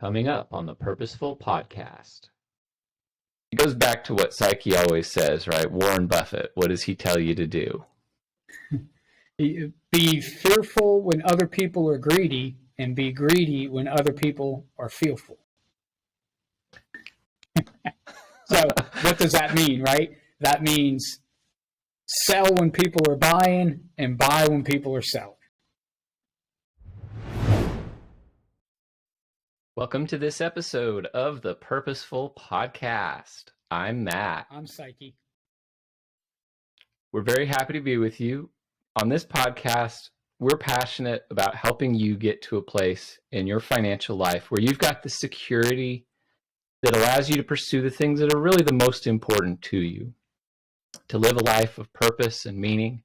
Coming up on the Purposeful Podcast. It goes back to what Saki always says, right? Warren Buffett, what does he tell you to do? Be fearful when other people are greedy, and be greedy when other people are fearful. So what does that mean, right? That means sell when people are buying and buy when people are selling. Welcome to this episode of the Purposeful Podcast. I'm Matt. I'm Saki. We're very happy to be with you. On this podcast, we're passionate about helping you get to a place in your financial life where you've got the security that allows you to pursue the things that are really the most important to you, to live a life of purpose and meaning.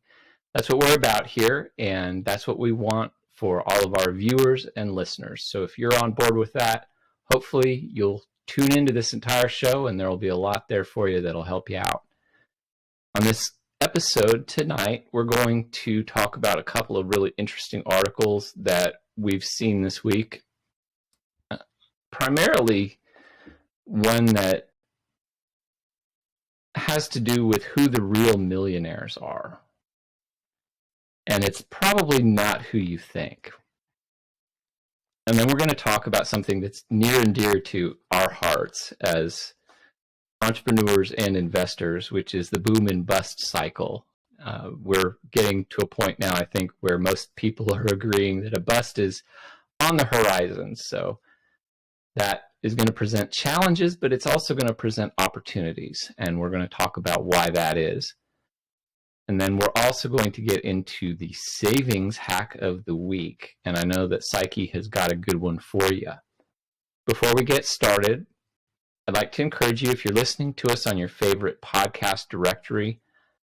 That's what we're about here, and that's what we want for all of our viewers and listeners. So if you're on board with that, hopefully you'll tune into this entire show and there will be a lot there for you that'll help you out. On this episode tonight, we're going to talk about a couple of really interesting articles that we've seen this week. Primarily one that has to do with who the real millionaires are. And it's probably not who you think. And then we're going to talk about something that's near and dear to our hearts as entrepreneurs and investors, which is the boom and bust cycle. We're getting to a point now, I think, where most people are agreeing that a bust is on the horizon. So that is going to present challenges, but it's also going to present opportunities. And we're going to talk about why that is. And then we're also going to get into the savings hack of the week. And I know that Saki has got a good one for you. Before we get started, I'd like to encourage you, if you're listening to us on your favorite podcast directory,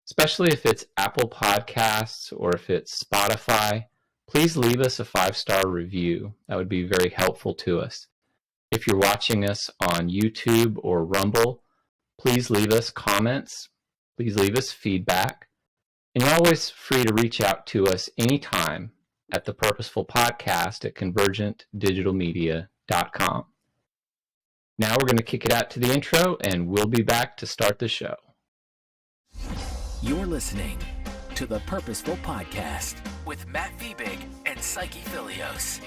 especially if it's Apple Podcasts or if it's Spotify, please leave us a 5-star review. That would be very helpful to us. If you're watching us on YouTube or Rumble, please leave us comments. Please leave us feedback. And you're always free to reach out to us anytime at the Purposeful Podcast at convergentdigitalmedia.com. Now we're going to kick it out to the intro, and we'll be back to start the show. You're listening to the Purposeful Podcast with Matt Fiebig and Saki Filios.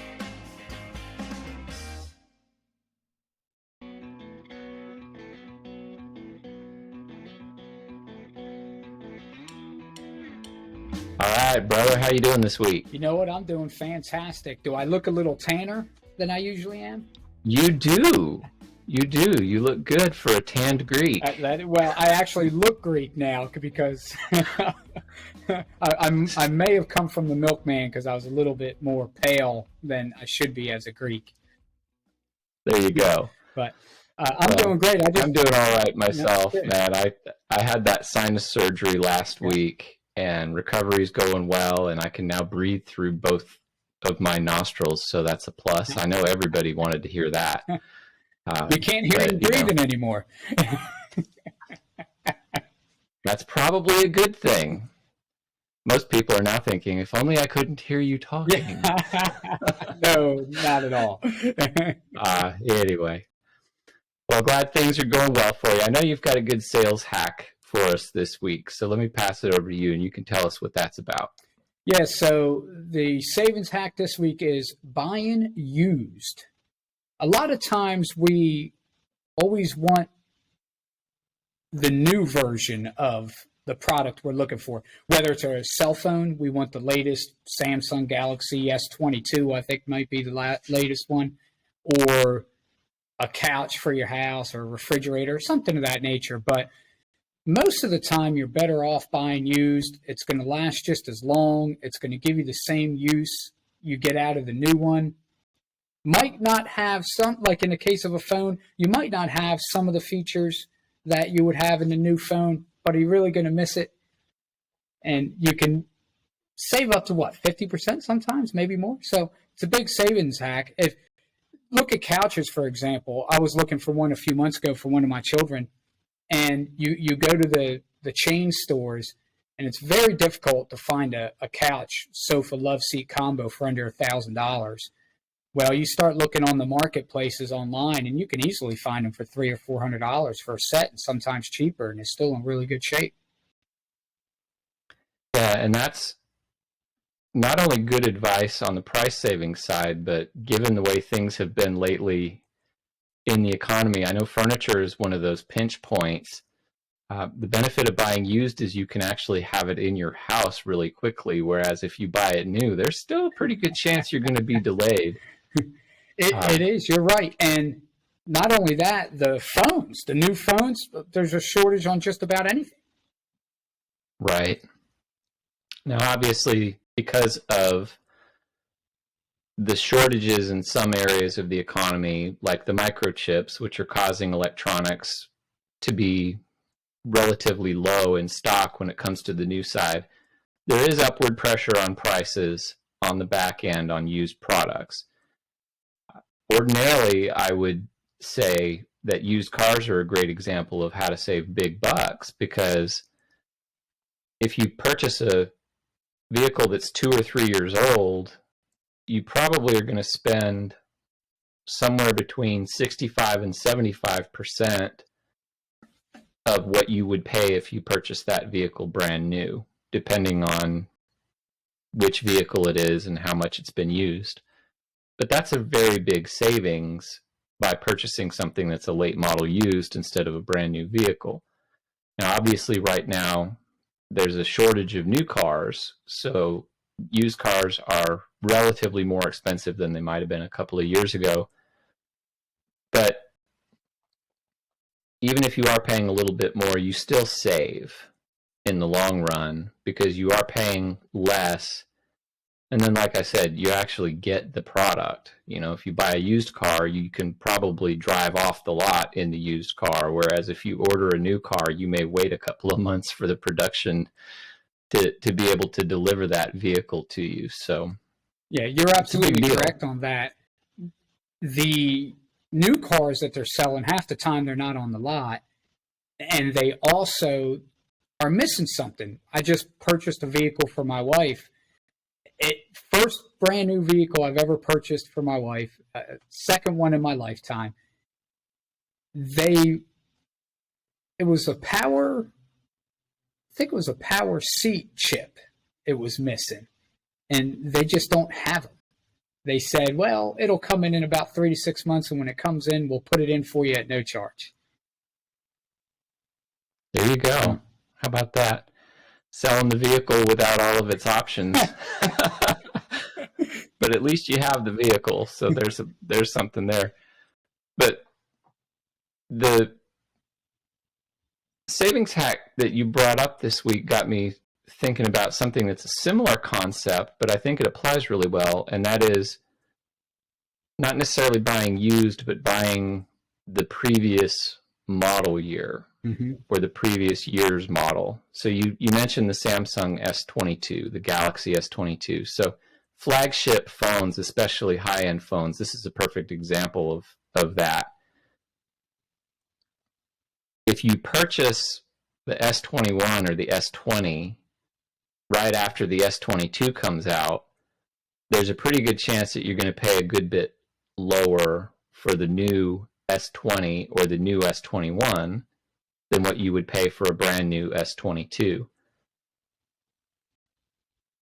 All right, brother, how you doing this week? You know what? I'm doing fantastic. Do I look a little tanner than I usually am? You do. You do. You look good for a tanned Greek. I actually look Greek now because I may have come from the milkman because I was a little bit more pale than I should be as a Greek. There you go. But I'm doing great. I'm doing all right myself, man. I had that sinus surgery last week, and recovery's going well, and I can now breathe through both of my nostrils, so that's a plus. I know everybody wanted to hear that. We can't hear you breathing anymore. That's probably a good thing. Most people are now thinking, if only I couldn't hear you talking. No, not at all. Anyway. Well, glad things are going well for you. I know you've got a good sales hack for us this week, so let me pass it over to you, and you can tell us what that's about. Yeah, so the savings hack this week is buying used. A lot of times we always want the new version of the product we're looking for. Whether it's a cell phone, we want the latest Samsung Galaxy S22, I think might be the latest one, or a couch for your house or a refrigerator, something of that nature. But most of the time, you're better off buying used. It's going to last just as long. It's going to give you the same use you get out of the new one. Might not have some, like in the case of a phone, you might not have some of the features that you would have in the new phone, but are you really going to miss it? And you can save up to 50% sometimes, maybe more. So it's a big savings hack. Look at couches, for example. I was looking for one a few months ago for one of my children. And you go to the chain stores, and it's very difficult to find a couch, sofa, love seat combo for under $1,000. Well, you start looking on the marketplaces online, and you can easily find them for $300 or $400 for a set, and sometimes cheaper, and it's still in really good shape. Yeah, and that's not only good advice on the price saving side, but given the way things have been lately in the economy, I know furniture is one of those pinch points. The benefit of buying used is you can actually have it in your house really quickly, whereas if you buy it new, there's still a pretty good chance you're going to be delayed. It is, you're right. And not only that, the new phones, there's a shortage on just about anything. Right. Now, obviously, because of the shortages in some areas of the economy, like the microchips, which are causing electronics to be relatively low in stock when it comes to the new side, there is upward pressure on prices on the back end on used products. Ordinarily, I would say that used cars are a great example of how to save big bucks, because if you purchase a vehicle that's 2 or 3 years old, you probably are going to spend somewhere between 65 and 75% of what you would pay if you purchased that vehicle brand new, depending on which vehicle it is and how much it's been used. But that's a very big savings by purchasing something that's a late model used instead of a brand new vehicle. Now, obviously, right now, there's a shortage of new cars, so used cars are relatively more expensive than they might have been a couple of years ago. But even if you are paying a little bit more, you still save in the long run because you are paying less. And then, like I said, you actually get the product. You know, if you buy a used car, you can probably drive off the lot in the used car. Whereas if you order a new car, you may wait a couple of months for the production to be able to deliver that vehicle to you. So, yeah, you're absolutely correct on that. The new cars that they're selling, half the time they're not on the lot, and they also are missing something. I just purchased a vehicle for my wife. First brand new vehicle I've ever purchased for my wife, second one in my lifetime. It was a power, I think it was a power seat chip it was missing, and they just don't have them. They said, well, it'll come in about 3 to 6 months, and when it comes in, we'll put it in for you at no charge. There you go. How about that? Selling the vehicle without all of its options. But at least you have the vehicle, so there's something there. But the savings hack that you brought up this week got me thinking about something that's a similar concept, but I think it applies really well, and that is not necessarily buying used, but buying the previous model year or the previous year's model. So you mentioned the Samsung S22, the Galaxy S22. So flagship phones, especially high-end phones, this is a perfect example of that. If you purchase the S21 or the S20 right after the S22 comes out, there's a pretty good chance that you're going to pay a good bit lower for the new S20 or the new S21 than what you would pay for a brand new S22.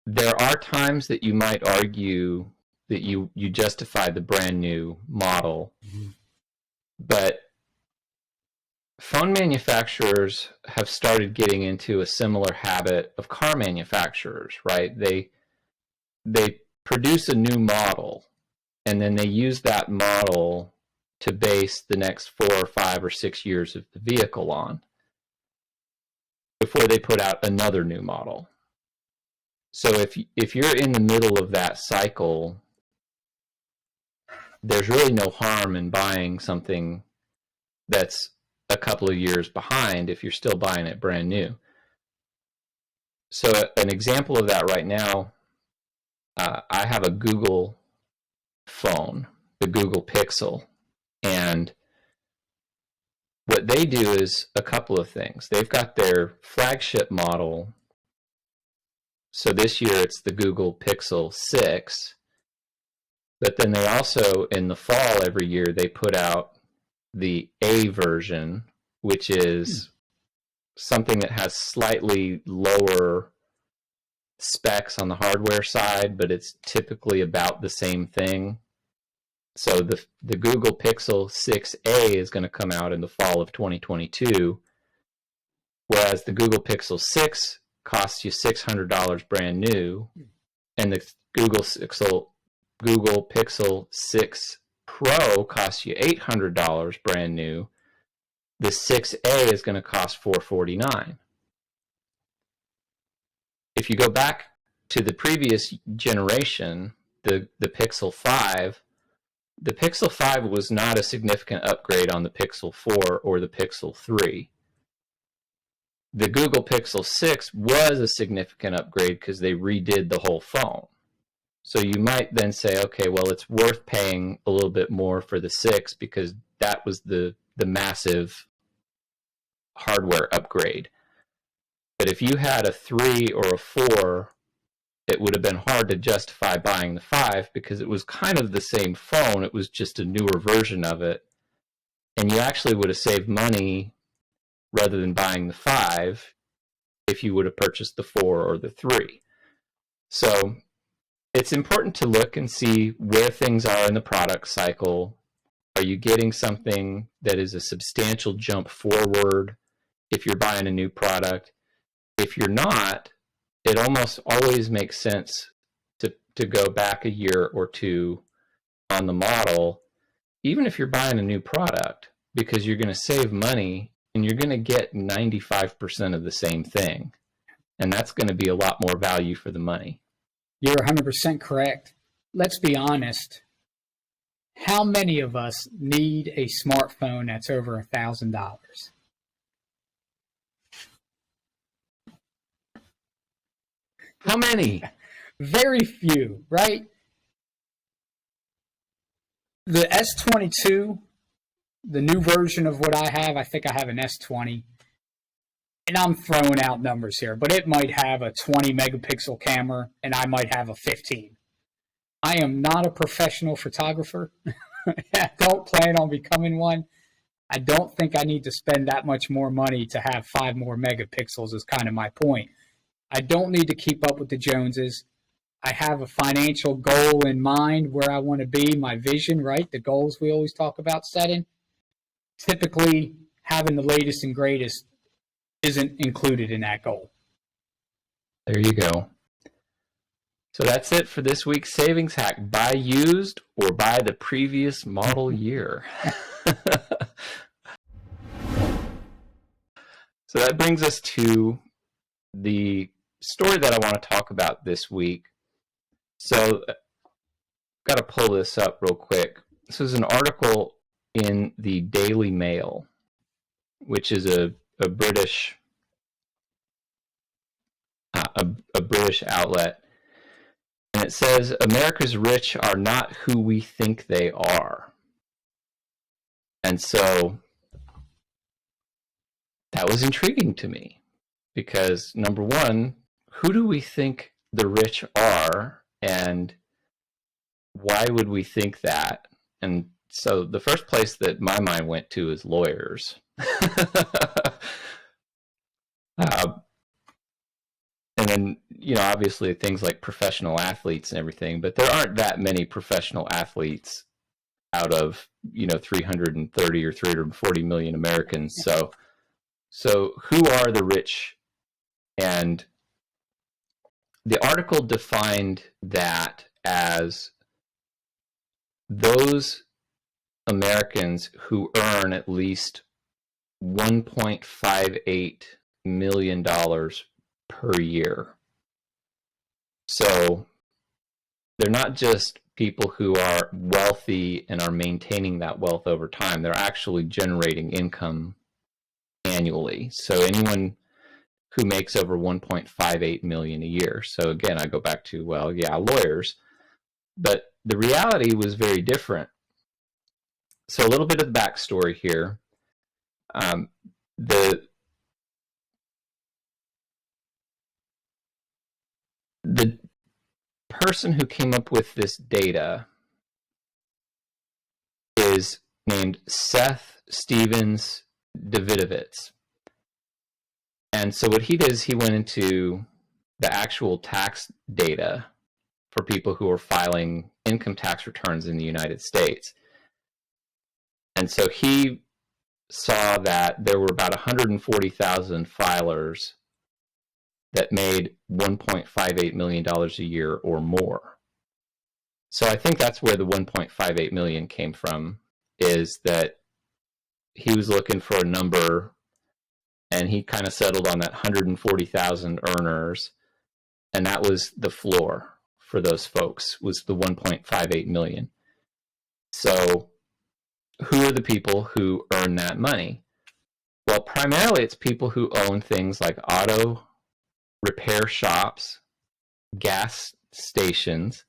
There are times that you might argue that you justify the brand new model, but phone manufacturers have started getting into a similar habit of car manufacturers, right? They produce a new model, and then they use that model to base the next 4 or 5 or 6 years of the vehicle on before they put out another new model. So if you're in the middle of that cycle, there's really no harm in buying something that's a couple of years behind if you're still buying it brand new. So an example of that right now, I have a Google phone, the Google Pixel, and what they do is a couple of things. They've got their flagship model. So this year it's the Google Pixel 6, But then they also, in the fall every year, they put out the A version, which is something that has slightly lower specs on the hardware side, but it's typically about the same thing. So the Google Pixel 6a is going to come out in the fall of 2022, whereas the Google Pixel 6 costs you $600 brand new, and the Google Pixel 6 Pro costs you $800 brand new. The 6a is going to cost $449. If you go back to the previous generation, the Pixel 5, the Pixel 5 was not a significant upgrade on the Pixel 4 or the Pixel 3. The Google Pixel 6 was a significant upgrade because they redid the whole phone. So you might then say, okay, well, it's worth paying a little bit more for the 6 because that was the massive hardware upgrade. But if you had a 3 or a 4, it would have been hard to justify buying the 5 because it was kind of the same phone. It was just a newer version of it. And you actually would have saved money rather than buying the 5 if you would have purchased the 4 or the 3. So it's important to look and see where things are in the product cycle. Are you getting something that is a substantial jump forward if you're buying a new product? If you're not, it almost always makes sense to go back a year or two on the model, even if you're buying a new product, because you're going to save money and you're going to get 95% of the same thing. And that's going to be a lot more value for the money. You're 100% correct. Let's be honest. How many of us need a smartphone that's over $1,000? How many? Very few, right? The S22, the new version of what I have, I think I have an S20. And I'm throwing out numbers here, but it might have a 20 megapixel camera and I might have a 15. I am not a professional photographer. I don't plan on becoming one. I don't think I need to spend that much more money to have 5 more megapixels is kind of my point. I don't need to keep up with the Joneses. I have a financial goal in mind where I want to be, my vision, right? The goals we always talk about setting. Typically, having the latest and greatest isn't included in that goal. There you go. So that's it for this week's savings hack. Buy used or buy the previous model year. So that brings us to the story that I want to talk about this week. So I've got to pull this up real quick. This is an article in the Daily Mail, which is a British a British outlet. And it says, America's rich are not who we think they are. And so that was intriguing to me because, number one, who do we think the rich are and why would we think that? And so the first place that my mind went to is lawyers. And then, obviously things like professional athletes and everything, but there aren't that many professional athletes out of, 330 or 340 million Americans. So who are the rich? And the article defined that as those Americans who earn at least $1.58 million per year. So they're not just people who are wealthy and are maintaining that wealth over time. They're actually generating income annually. So anyone who makes over 1.58 million a year. So again, I go back to, lawyers. But the reality was very different. So a little bit of the backstory here. The person who came up with this data named Seth Stevens Davidovitz. And so what he did is he went into the actual tax data for people who are filing income tax returns in the United States. And so he saw that there were about 140,000 filers that made $1.58 million a year or more. So I think that's where the 1.58 million came from, is that he was looking for a number and he kind of settled on that 140,000 earners, and that was the floor for those folks, was the 1.58 million. So who are the people who earn that money? Well, primarily it's people who own things like auto repair shops, gas stations,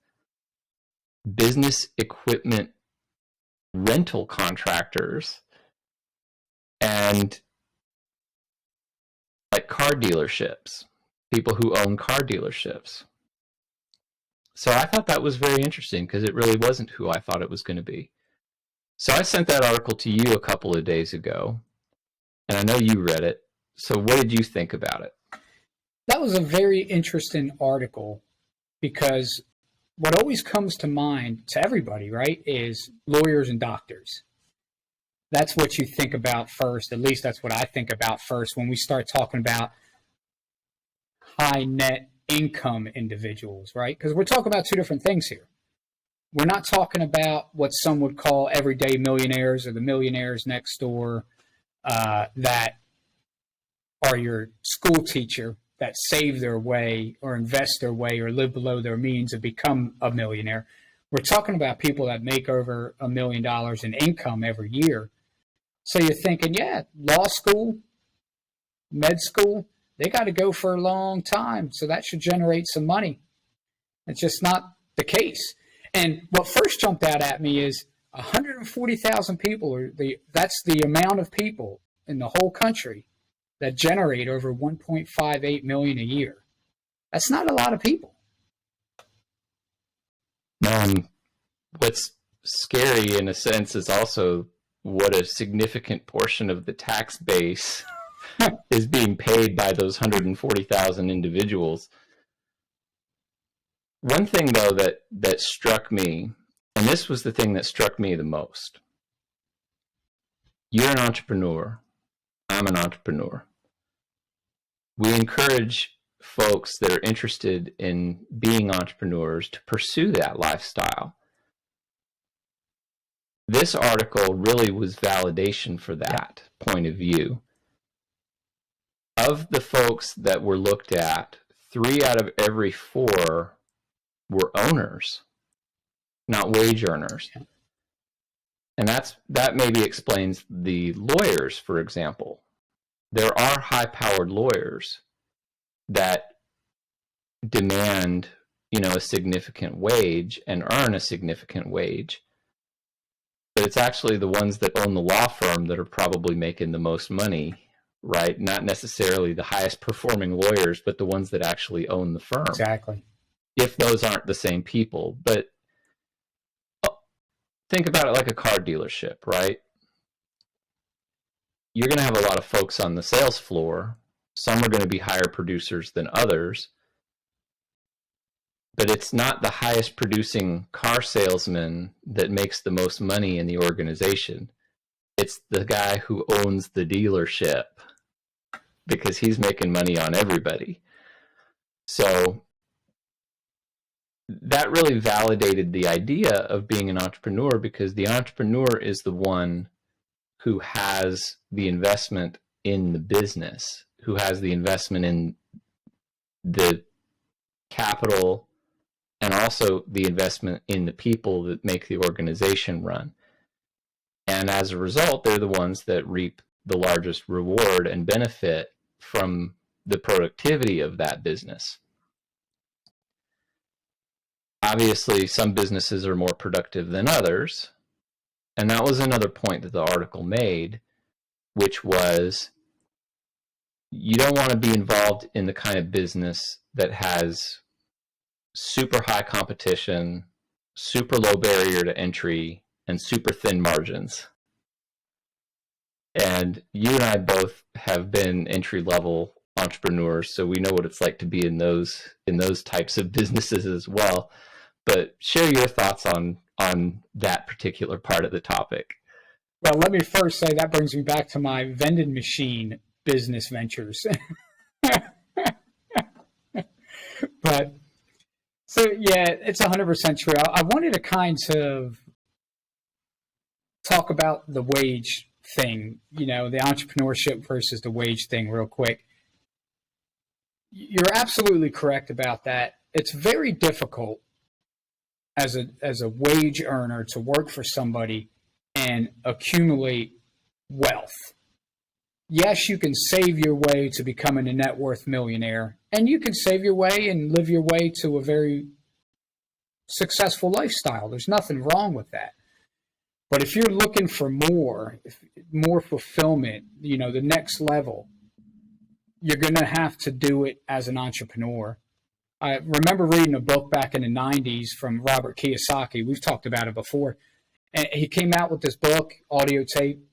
business equipment rental contractors, and like car dealerships, people who own car dealerships. So I thought that was very interesting because it really wasn't who I thought it was going to be. So I sent that article to you a couple of days ago, and I know you read it. So what did you think about it? That was a very interesting article because what always comes to mind to everybody, right, is lawyers and doctors. That's what you think about first. At least that's what I think about first when we start talking about high net income individuals, right? Because we're talking about two different things here. We're not talking about what some would call everyday millionaires or the millionaires next door that are your school teacher that save their way or invest their way or live below their means and become a millionaire. We're talking about people that make over $1 million in income every year. So you're thinking, yeah, law school, med school, they got to go for a long time. So that should generate some money. It's just not the case. And what first jumped out at me is 140,000 people, that's the amount of people in the whole country that generate over 1.58 million a year. That's not a lot of people. What's scary in a sense is also what a significant portion of the tax base is being paid by those 140,000 individuals. One thing, though, that struck me, and this was the thing that struck me the most. You're an entrepreneur. I'm an entrepreneur. We encourage folks that are interested in being entrepreneurs to pursue that lifestyle. This article really was validation for that point of view. Of the folks that were looked at, 3 out of every 4 were owners, not wage earners. And that maybe explains the lawyers, for example. There are high-powered lawyers that demand, a significant wage and earn a significant wage. But it's actually the ones that own the law firm that are probably making the most money, right? Not necessarily the highest performing lawyers, but the ones that actually own the firm. Exactly. If those aren't the same people. But think about it like a car dealership, right? You're going to have a lot of folks on the sales floor. Some are going to be higher producers than others. But it's not the highest producing car salesman that makes the most money in the organization. It's the guy who owns the dealership, because he's making money on everybody. So that really validated the idea of being an entrepreneur, because the entrepreneur is the one who has the investment in the business, who has the investment in the capital, and also the investment in the people that make the organization run. And as a result, they're the ones that reap the largest reward and benefit from the productivity of that business. Obviously, some businesses are more productive than others. And that was another point that the article made, which was you don't want to be involved in the kind of business that has super high competition, super low barrier to entry, and super thin margins. And you and I both have been entry-level entrepreneurs, so we know what it's like to be in those types of businesses as well. But share your thoughts on that particular part of the topic. Well, let me first say that brings me back to my vending machine business ventures. But so yeah, it's 100% true. I wanted to kind of talk about the wage thing, the entrepreneurship versus the wage thing real quick. You're absolutely correct about that. It's very difficult as a wage earner to work for somebody and accumulate wealth. Yes, you can save your way to becoming a net worth millionaire, and you can save your way and live your way to a very successful lifestyle. There's nothing wrong with that. But if you're looking for more fulfillment, the next level, you're going to have to do it as an entrepreneur. I remember reading a book back in the 90s from Robert Kiyosaki. We've talked about it before. And he came out with this book, audio tape.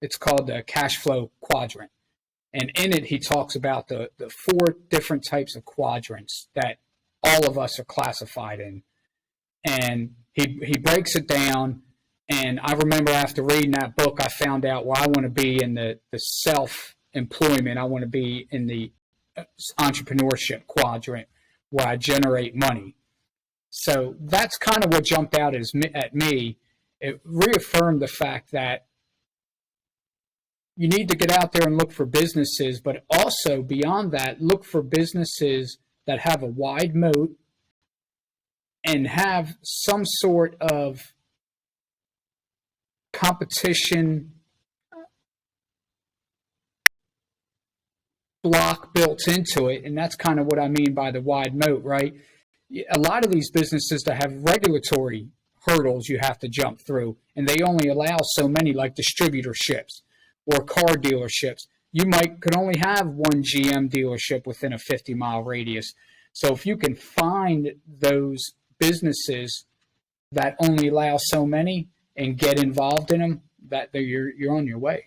It's called the Cash Flow Quadrant. And in it, he talks about the 4 different types of quadrants that all of us are classified in. And he breaks it down. And I remember after reading that book, I found out, well, I want to be in the self-employment. I want to be in the entrepreneurship quadrant where I generate money. So that's kind of what jumped out at me. It reaffirmed the fact that you need to get out there and look for businesses, but also beyond that, look for businesses that have a wide moat and have some sort of competition block built into it. And that's kind of what I mean by the wide moat, right? A lot of these businesses that have regulatory hurdles you have to jump through, and they only allow so many, like distributorships or car dealerships. You could only have one GM dealership within a 50-mile radius. So if you can find those businesses that only allow so many and get involved in them, that you're on your way.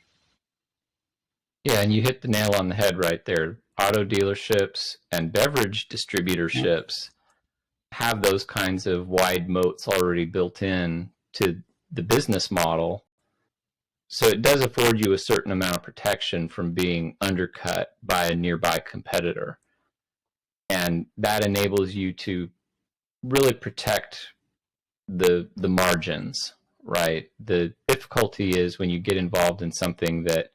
Yeah, and you hit the nail on the head right there. Auto dealerships and beverage distributorships have those kinds of wide moats already built in to the business model. So it does afford you a certain amount of protection from being undercut by a nearby competitor. And that enables you to really protect the margins, right? The difficulty is when you get involved in something that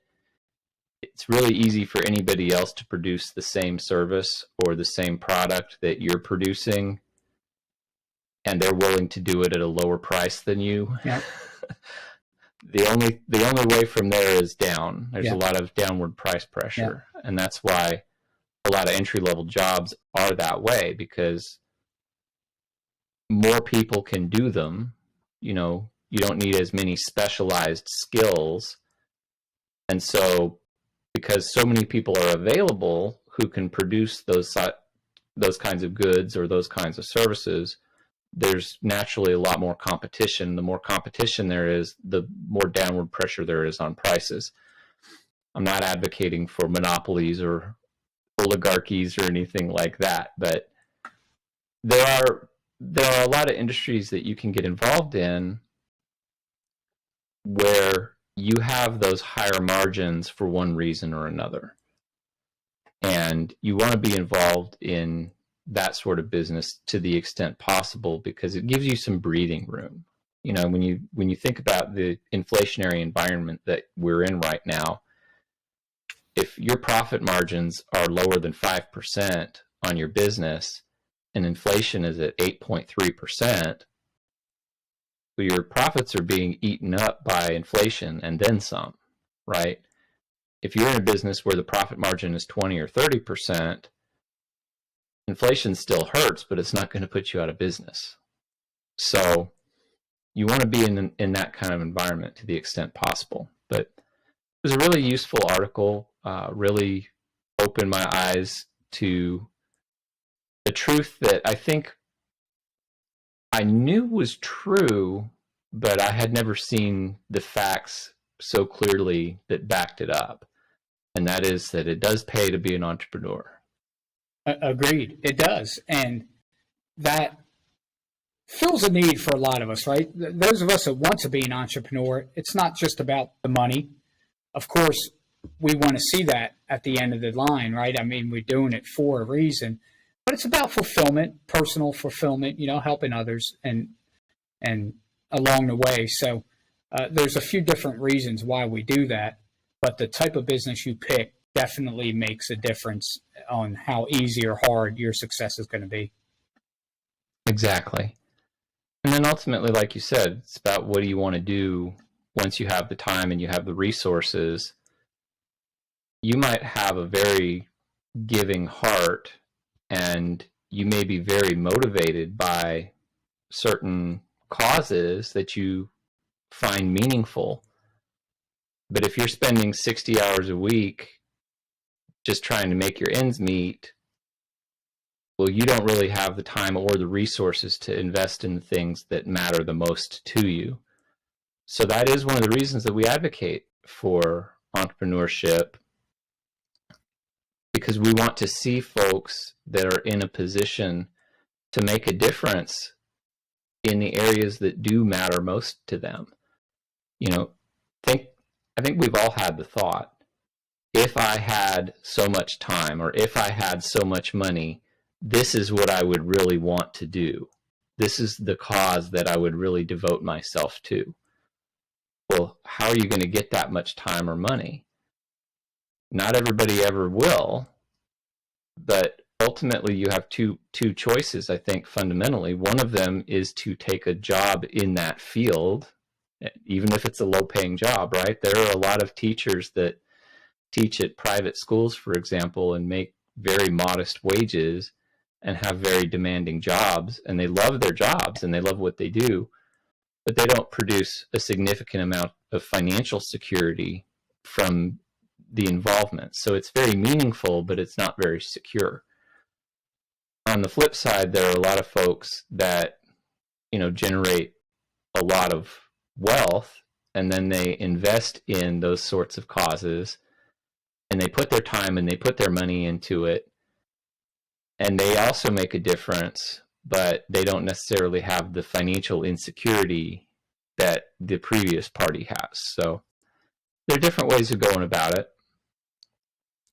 it's really easy for anybody else to produce the same service or the same product that you're producing, and they're willing to do it at a lower price than you. Yep. The only way from there is down. There's a lot of downward price pressure, and that's why a lot of entry-level jobs are that way, because more people can do them. You don't need as many specialized skills, and so because so many people are available who can produce those kinds of goods or those kinds of services, there's naturally a lot more competition. The more competition there is, the more downward pressure there is on prices. I'm not advocating for monopolies or oligarchies or anything like that, but there are a lot of industries that you can get involved in where you have those higher margins for one reason or another. And you want to be involved in that sort of business to the extent possible, because it gives you some breathing room. When you think about the inflationary environment that we're in right now, if your profit margins are lower than 5% on your business and inflation is at 8.3%, your profits are being eaten up by inflation and then some, right? If you're in a business where the profit margin is 20 or 30%, inflation still hurts, but it's not going to put you out of business. So you want to be in that kind of environment to the extent possible. But it was a really useful article, really opened my eyes to the truth that I think I knew was true, but I had never seen the facts so clearly that backed it up. And that is that it does pay to be an entrepreneur. Agreed. It does. And that fills a need for a lot of us, right? Those of us that want to be an entrepreneur, it's not just about the money. Of course, we want to see that at the end of the line, right? I mean, we're doing it for a reason, but it's about fulfillment, personal fulfillment, helping others and along the way. So there's a few different reasons why we do that, but the type of business you pick definitely makes a difference on how easy or hard your success is going to be. Exactly. And then ultimately, like you said, it's about what do you want to do once you have the time and you have the resources. You might have a very giving heart and you may be very motivated by certain causes that you find meaningful. But if you're spending 60 hours a week just trying to make your ends meet, well, you don't really have the time or the resources to invest in the things that matter the most to you. So that is one of the reasons that we advocate for entrepreneurship, because we want to see folks that are in a position to make a difference in the areas that do matter most to them. I think we've all had the thought, if I had so much time or if I had so much money, this is what I would really want to do. This is the cause that I would really devote myself to. Well, how are you going to get that much time or money? Not everybody ever will, but ultimately you have two choices, I think, fundamentally. One of them is to take a job in that field, even if it's a low-paying job, right? There are a lot of teachers that teach at private schools, for example, and make very modest wages and have very demanding jobs, and they love their jobs and they love what they do, but they don't produce a significant amount of financial security from the involvement. So it's very meaningful, but it's not very secure. On the flip side, there are a lot of folks that, generate a lot of wealth, and then they invest in those sorts of causes, and they put their time and they put their money into it, and they also make a difference, but they don't necessarily have the financial insecurity that the previous party has. So there are different ways of going about it,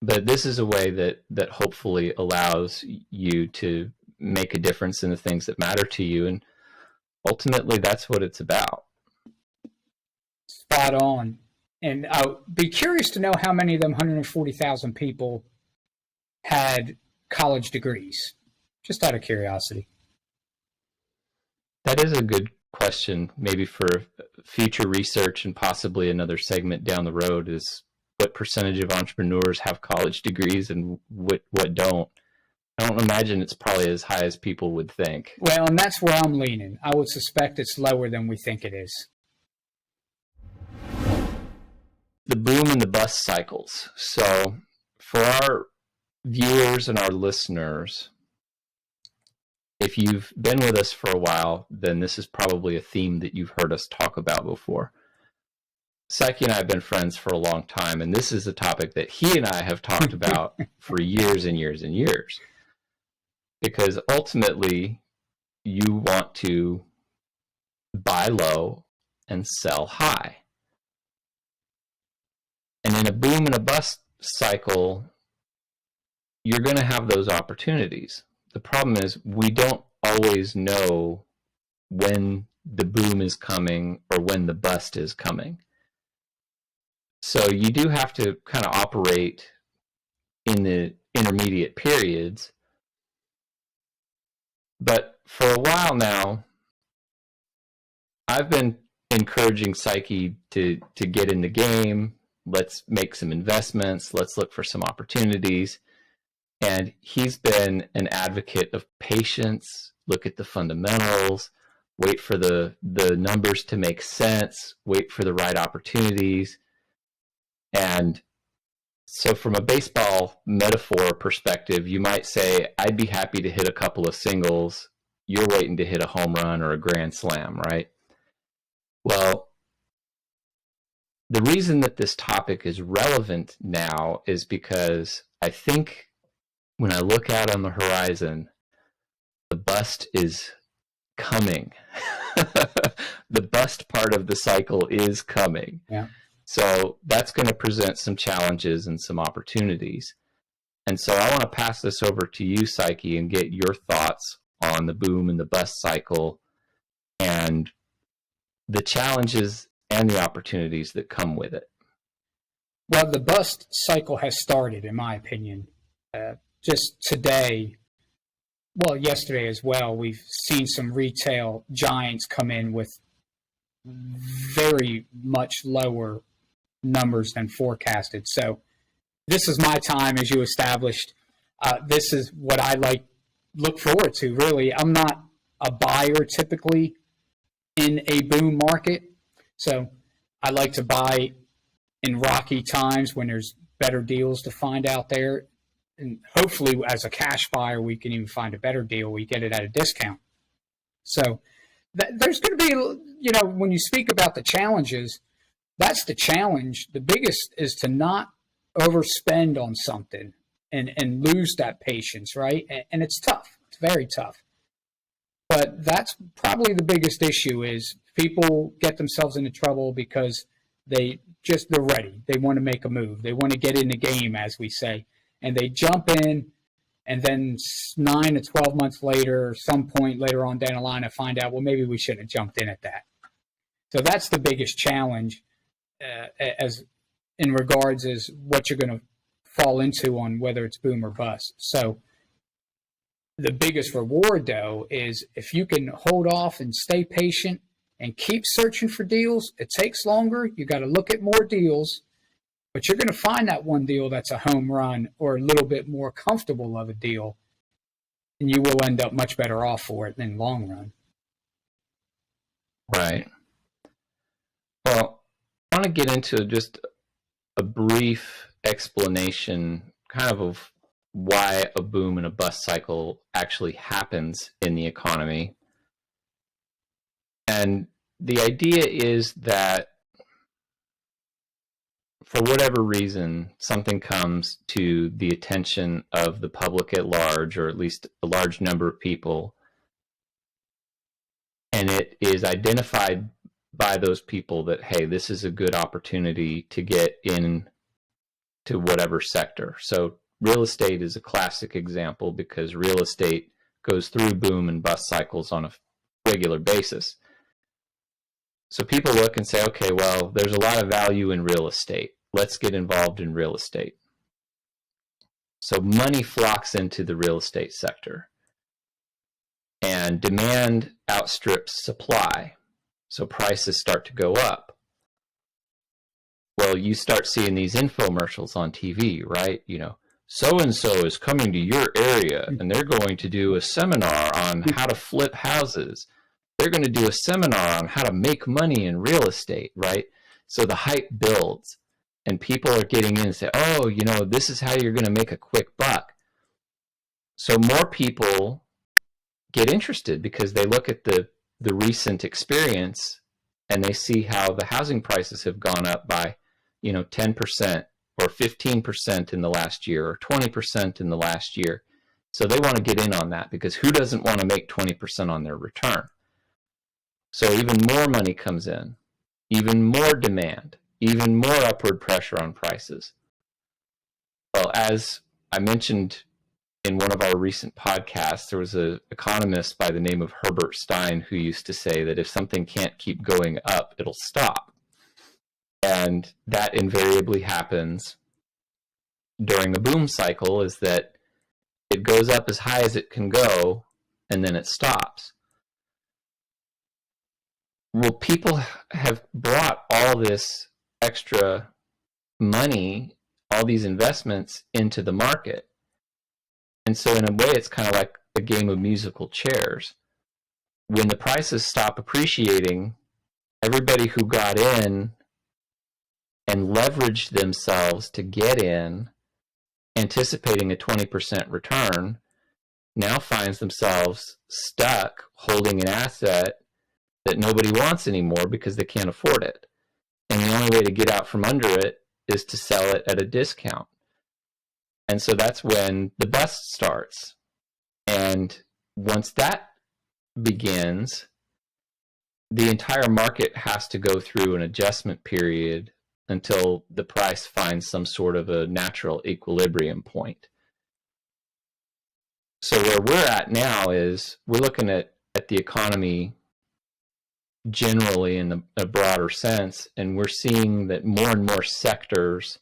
but this is a way that hopefully allows you to make a difference in the things that matter to you, and ultimately that's what it's about. Spot on. And I'll be curious to know how many of them 140,000 people had college degrees, just out of curiosity. That is a good question, maybe for future research and possibly another segment down the road, is what percentage of entrepreneurs have college degrees and what don't. I don't imagine it's probably as high as people would think. Well, and that's where I'm leaning. I would suspect it's lower than we think it is. The boom and the bust cycles. So for our viewers and our listeners, if you've been with us for a while, then this is probably a theme that you've heard us talk about before. Saki and I have been friends for a long time, and this is a topic that he and I have talked about for years and years and years. Because ultimately, you want to buy low and sell high. And in a boom and a bust cycle, you're going to have those opportunities. The problem is we don't always know when the boom is coming or when the bust is coming. So you do have to kind of operate in the intermediate periods. But for a while now, I've been encouraging Saki to get in the game. Let's make some investments. Let's look for some opportunities. And he's been an advocate of patience. Look at the fundamentals. Wait for the numbers to make sense. Wait for the right opportunities. And so from a baseball metaphor perspective, you might say, I'd be happy to hit a couple of singles. You're waiting to hit a home run or a grand slam, right? Well, the reason that this topic is relevant now is because I think when I look out on the horizon, the bust is coming. The bust part of the cycle is coming. Yeah. So that's going to present some challenges and some opportunities. And so I want to pass this over to you, Saki, and get your thoughts on the boom and the bust cycle and the challenges and the opportunities that come with it. Well, the bust cycle has started, in my opinion. Just today, well, yesterday as well, we've seen some retail giants come in with very much lower numbers than forecasted. So this is my time, as you established. This is what I look forward to, really. I'm not a buyer typically in a boom market. So I like to buy in rocky times when there's better deals to find out there. And hopefully, as a cash buyer, we can even find a better deal. We get it at a discount. So there's going to be, when you speak about the challenges, that's the challenge. The biggest is to not overspend on something and lose that patience, right? And it's tough. It's very tough. But that's probably the biggest issue is people get themselves into trouble because they're ready. They want to make a move. They want to get in the game, as we say. And they jump in, and then 9 to 12 months later, or some point later on down the line, I find out, well, maybe we shouldn't have jumped in at that. So that's the biggest challenge as in regards is what you're going to fall into on whether it's boom or bust. So the biggest reward, though, is if you can hold off and stay patient and keep searching for deals. It takes longer. You got to look at more deals. But you're going to find that one deal that's a home run or a little bit more comfortable of a deal, and you will end up much better off for it in the long run. Right. Well, I want to get into just a brief explanation kind of why a boom and a bust cycle actually happens in the economy. And the idea is that for whatever reason, something comes to the attention of the public at large, or at least a large number of people, and it is identified by those people that, hey, this is a good opportunity to get in to whatever sector. So real estate is a classic example because real estate goes through boom and bust cycles on a regular basis. So people look and say, okay, well, there's a lot of value in real estate. Let's get involved in real estate. So money flocks into the real estate sector. And demand outstrips supply. So prices start to go up. Well, you start seeing these infomercials on TV, right? So-and-so is coming to your area, and they're going to do a seminar on how to flip houses. They're going to do a seminar on how to make money in real estate, right? So the hype builds, and people are getting in and say, oh, this is how you're going to make a quick buck. So more people get interested because they look at the recent experience and they see how the housing prices have gone up by, 10% or 15% in the last year or 20% in the last year. So they want to get in on that because who doesn't want to make 20% on their return? So even more money comes in, even more demand, even more upward pressure on prices. Well, as I mentioned in one of our recent podcasts, there was an economist by the name of Herbert Stein who used to say that if something can't keep going up, it'll stop. And that invariably happens during a boom cycle, is that it goes up as high as it can go and then it stops. Well, people have brought all this extra money, all these investments into the market. And so in a way, it's kind of like a game of musical chairs. When the prices stop appreciating, everybody who got in and leveraged themselves to get in, anticipating a 20% return, now finds themselves stuck holding an asset that nobody wants anymore because they can't afford it. And the only way to get out from under it is to sell it at a discount. And so that's when the bust starts. And once that begins, the entire market has to go through an adjustment period until the price finds some sort of a natural equilibrium point. So where we're at now is we're looking at the economy generally in a broader sense, and we're seeing that more and more sectors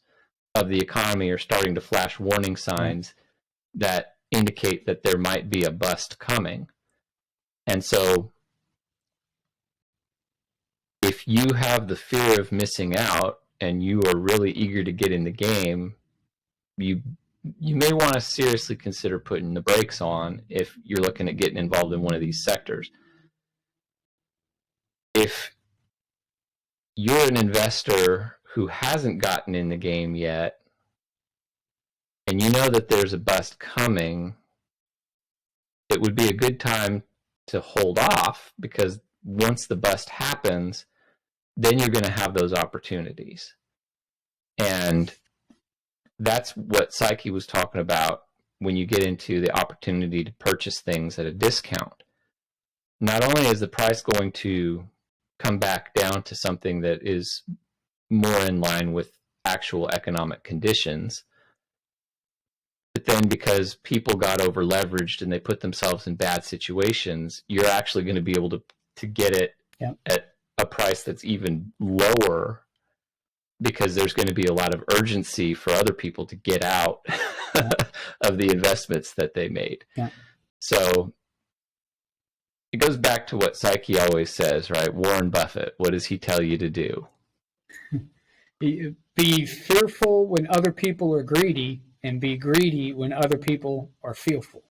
of the economy are starting to flash warning signs that indicate that there might be a bust coming. And so if you have the fear of missing out and you are really eager to get in the game, you may want to seriously consider putting the brakes on if you're looking at getting involved in one of these sectors. If you're an investor who hasn't gotten in the game yet, and you know that there's a bust coming, it would be a good time to hold off, because once the bust happens, then you're going to have those opportunities. And that's what Saki was talking about when you get into the opportunity to purchase things at a discount. Not only is the price going to come back down to something that is more in line with actual economic conditions, but then because people got over leveraged and they put themselves in bad situations, you're actually going to be able to get it at a price that's even lower, because there's going to be a lot of urgency for other people to get out of the investments that they made. So it goes back to what Saki always says, right? Warren Buffett, what does he tell you to do? Be fearful when other people are greedy, and be greedy when other people are fearful.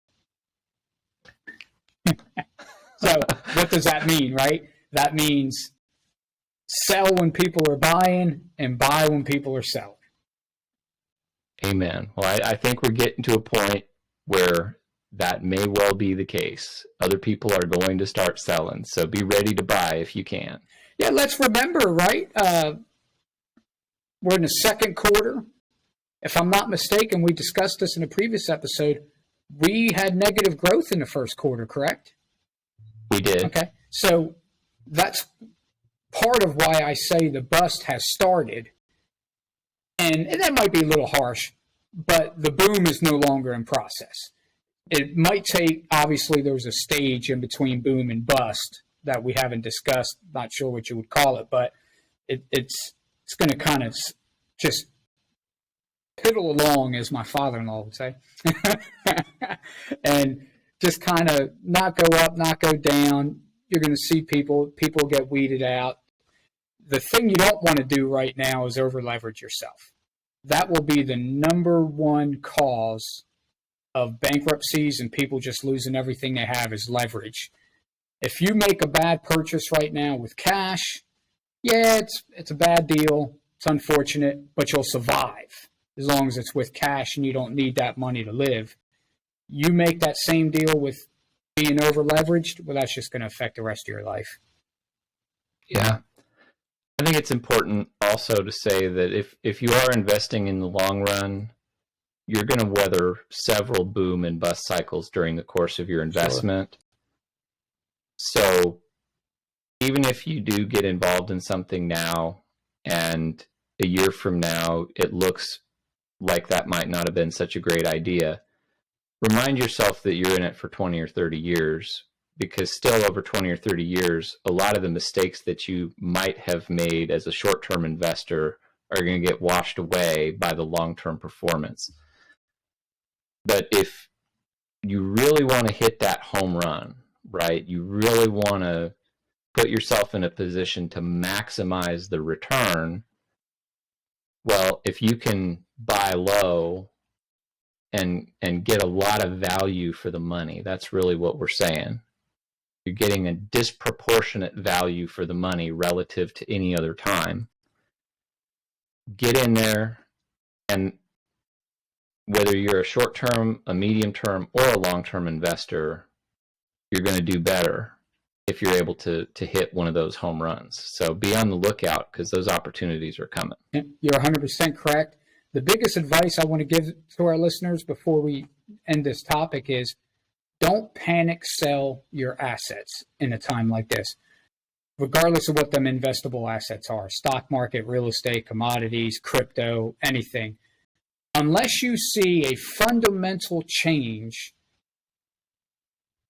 So what does that mean, right? That means sell when people are buying and buy when people are selling. Amen. Well, I think we're getting to a point where that may well be the case. Other people are going to start selling, so be ready to buy if you can. Yeah, let's remember, right? We're in the second quarter. If I'm not mistaken, we discussed this in a previous episode. We had negative growth in the first quarter, correct? We did. Okay. So that's part of why I say the bust has started. And that might be a little harsh, but the boom is no longer in process. It might take, obviously, there was a stage in between boom and bust that we haven't discussed. Not sure what you would call it, but it's going to kind of just piddle along, as my father-in-law would say, and just kind of not go up, not go down. You're going to see people get weeded out. The thing you don't want to do right now is over-leverage yourself. That will be the number one cause of bankruptcies and people just losing everything they have, is leverage. If you make a bad purchase right now with cash, yeah, it's a bad deal. It's unfortunate, but you'll survive as long as it's with cash and you don't need that money to live. You make that same deal with being over leveraged, well, that's just going to affect the rest of your life. Yeah. I think it's important also to say that if you are investing in the long run, you're going to weather several boom and bust cycles during the course of your investment. Sure. So even if you do get involved in something now and a year from now it looks like that might not have been such a great idea, remind yourself that you're in it for 20 or 30 years, because still over 20 or 30 years, a lot of the mistakes that you might have made as a short-term investor are going to get washed away by the long-term performance. But if you really want to hit that home run, right, you really want to put yourself in a position to maximize the return, well, if you can buy low and get a lot of value for the money, that's really what we're saying. You're getting a disproportionate value for the money relative to any other time. Get in there, and whether you're a short-term, a medium-term, or a long-term investor, you're going to do better if you're able to hit one of those home runs. So be on the lookout because those opportunities are coming. You're 100% correct. The biggest advice I want to give to our listeners before we end this topic is don't panic sell your assets in a time like this, regardless of what them investable assets are, stock market, real estate, commodities, crypto, anything. Unless you see a fundamental change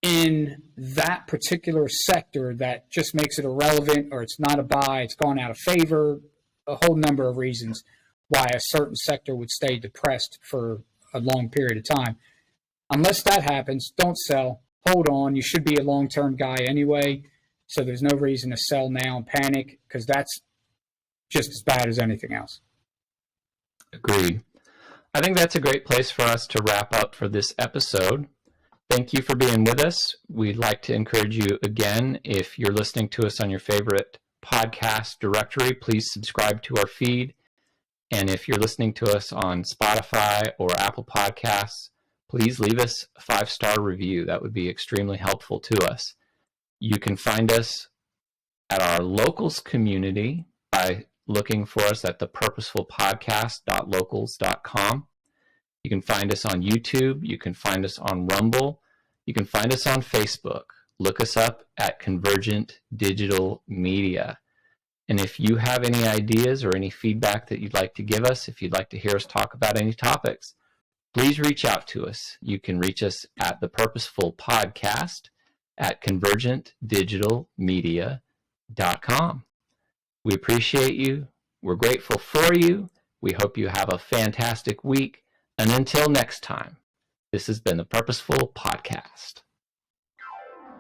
in that particular sector that just makes it irrelevant, or it's not a buy, it's gone out of favor, a whole number of reasons why a certain sector would stay depressed for a long period of time. Unless that happens, don't sell. Hold on. You should be a long-term guy anyway, so there's no reason to sell now and panic because that's just as bad as anything else. Agreed. I think that's a great place for us to wrap up for this episode. Thank you for being with us. We'd like to encourage you again, if you're listening to us on your favorite podcast directory, please subscribe to our feed. And if you're listening to us on Spotify or Apple Podcasts, please leave us a 5-star review. That would be extremely helpful to us. You can find us at our locals community by looking for us at thepurposefulpodcast.locals.com. You can find us on YouTube. You can find us on Rumble. You can find us on Facebook. Look us up at Convergent Digital Media. And if you have any ideas or any feedback that you'd like to give us, if you'd like to hear us talk about any topics, please reach out to us. You can reach us at The Purposeful Podcast at convergentdigitalmedia.com. We appreciate you. We're grateful for you. We hope you have a fantastic week. And until next time, this has been The Purposeful Podcast.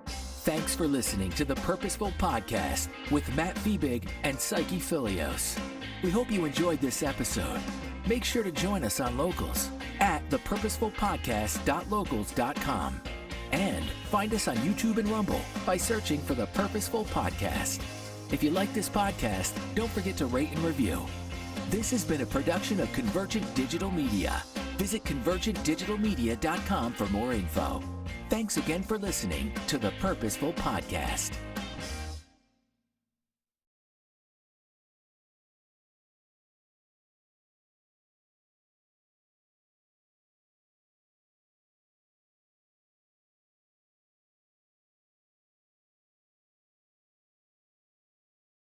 Thanks for listening to The Purposeful Podcast with Matt Fiebig and Saki Filios. We hope you enjoyed this episode. Make sure to join us on Locals at thepurposefulpodcast.locals.com and find us on YouTube and Rumble by searching for The Purposeful Podcast. If you like this podcast, don't forget to rate and review. This has been a production of Convergent Digital Media. Visit convergentdigitalmedia.com for more info. Thanks again for listening to The Purposeful Podcast.